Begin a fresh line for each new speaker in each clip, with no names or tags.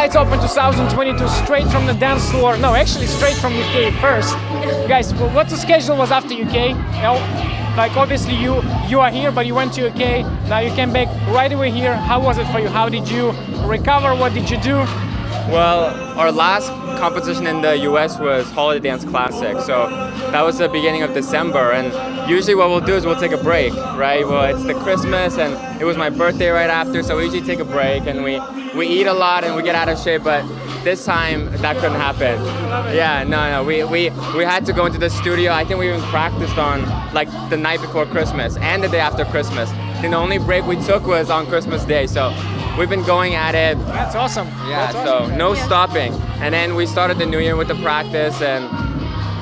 Lights Open 2022 straight from the dance floor. No, actually straight from UK first. Guys, what the schedule was after UK? Like obviously you are here, but you went to UK. Now you came back right away here. How was it for you? How did you recover? What did you do?
Well, our last competition in the US was Holiday Dance Classic, so that was the beginning of December, and usually what we'll do is we'll take a break, right? Well, it's the Christmas, and it was my birthday right after, so we usually take a break, and we eat a lot, and we get out of shape, but this time that couldn't happen. Yeah, no, we had to go into the studio. I think we even practiced on like the night before Christmas and the day after Christmas. The only break we took was on Christmas Day, so we've been going at it.
That's awesome.
Yeah,
That's awesome.
so no stopping. And then we started the new year with the practice, and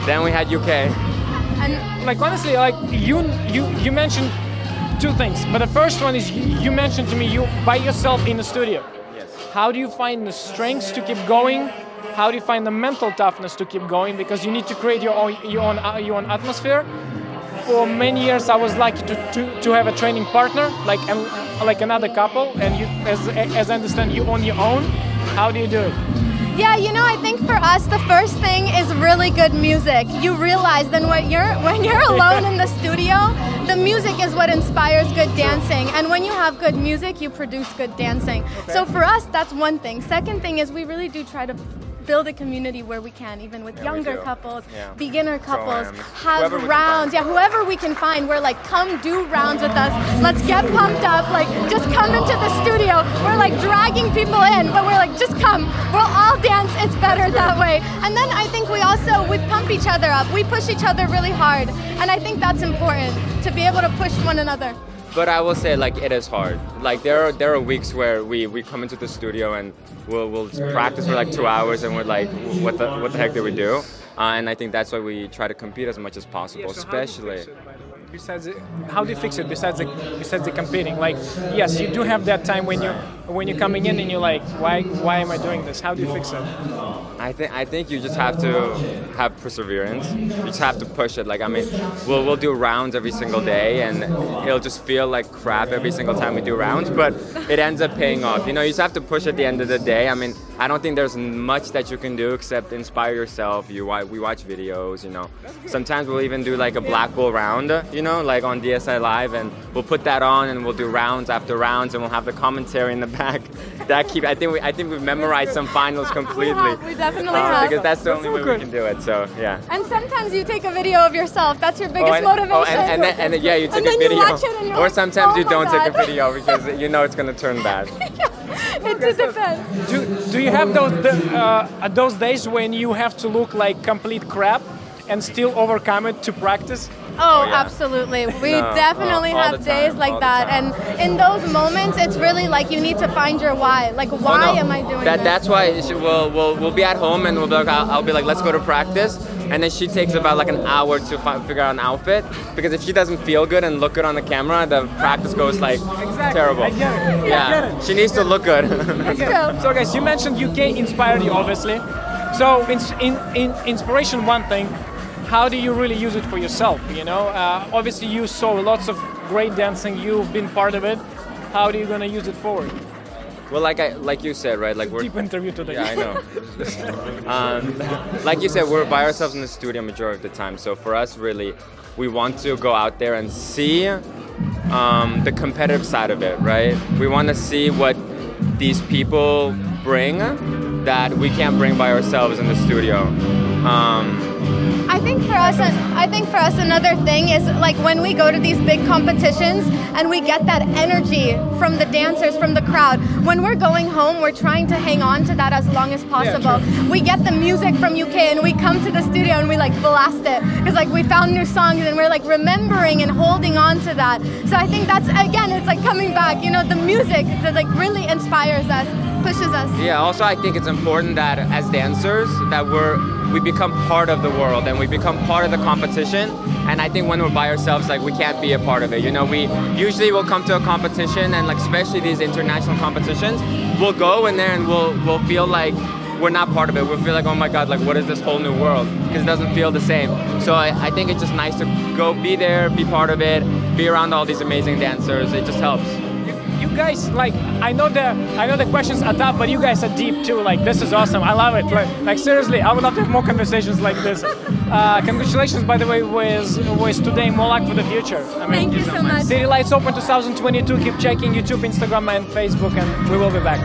then we had UK.
And like honestly, like you mentioned two things, but the first one is you mentioned to me you by yourself in the studio.
Yes.
How do you find the strength to keep going? How do you find the mental toughness to keep going? Because you need to create your own atmosphere. For many years, I was lucky to have a training partner, like another couple, and you, as I understand, you on your own. How do you do it?
Yeah, I think for us the first thing is really good music. You realize then when you're alone in the studio, the music is what inspires good dancing, and when you have good music, you produce good dancing. Okay. So for us, that's one thing. Second thing is we really do try to build a community where we can, even with younger couples, beginner couples, have rounds. Whoever we can find, we're like, come do rounds with us. Let's get pumped up. Like, just come into the studio. We're like dragging people in, but we're like, just come. We'll all dance. It's better that way. And then I think we pump each other up. We push each other really hard. And I think that's important, to be able to push one another.
But I will say, like, it is hard. Like, there are weeks where we come into the studio and we'll practice for like 2 hours, and we're like, what the heck did we do? And I think that's why we try to compete as much as possible,
So
especially.
How do you fix it besides the competing? Like, yes, you do have that time when you're coming in and you're like, why am I doing this? How do you fix it?
I think you just have to have perseverance. You just have to push it. Like, I mean, we'll do rounds every single day, and it'll just feel like crap every single time we do rounds, but it ends up paying off. You just have to push at the end of the day. I mean, I don't think there's much that you can do except inspire yourself. We watch videos, Sometimes we'll even do like a black bull round, like on DSI Live, and we'll put that on and we'll do rounds after rounds, and we'll have the commentary in the back. I think we've memorized some finals completely.
We definitely have.
Because that's the only way we can do it. So yeah.
And sometimes you take a video of yourself. That's your biggest motivation.
And then you take a video.
You watch it and you're
or
like,
sometimes
oh
you don't
God.
take a video because it's going to turn bad.
It just depends.
Do you have those days when you have to look like complete crap and still overcome it to practice?
Oh, yeah. Absolutely. We definitely have days like that. And in those moments, it's really like you need to find your why. Like, why am I doing this?
That's why we'll be at home and we'll be like, I'll be like, let's go to practice. And then she takes about like an hour to figure out an outfit. Because if she doesn't feel good and look good on the camera, the practice goes like terrible.
I get it.
Yeah, she needs to look good.
So guys, you mentioned UK inspired you, obviously. So in inspiration, one thing. How do you really use it for yourself? Obviously you saw lots of great dancing. You've been part of it. How are you gonna use it forward?
Well, like you said, right? Like we're
deep interview today.
Yeah, I know. Like you said, we're by ourselves in the studio majority of the time. So for us, really, we want to go out there and see the competitive side of it, right? We want to see what these people bring that we can't bring by ourselves in the studio.
I think for us another thing is like when we go to these big competitions and we get that energy from the dancers, from the crowd. When we're going home, we're trying to hang on to that as long as possible. Yeah, we get the music from UK and we come to the studio and we like blast it because like we found new songs and we're like remembering and holding on to that. So I think that's, again, it's like coming back, the music that like really inspires us, pushes us.
Yeah, also I think it's important that as dancers that we become part of the world and we become part of the competition. And I think when we're by ourselves, like we can't be a part of it. We usually will come to a competition, and like especially these international competitions, we'll go in there and we'll feel like we're not part of it. We'll feel like, oh my God, like what is this whole new world? Because it doesn't feel the same. So I think it's just nice to go be there, be part of it, be around all these amazing dancers. It just helps.
You guys, like, I know the questions are tough, but you guys are deep too. Like, this is awesome. I love it. Like seriously, I would love to have more conversations like this. Congratulations, by the way, with today. More luck for the future.
Thank you so much.
City Lights Open 2022. Keep checking YouTube, Instagram, and Facebook, and we will be back.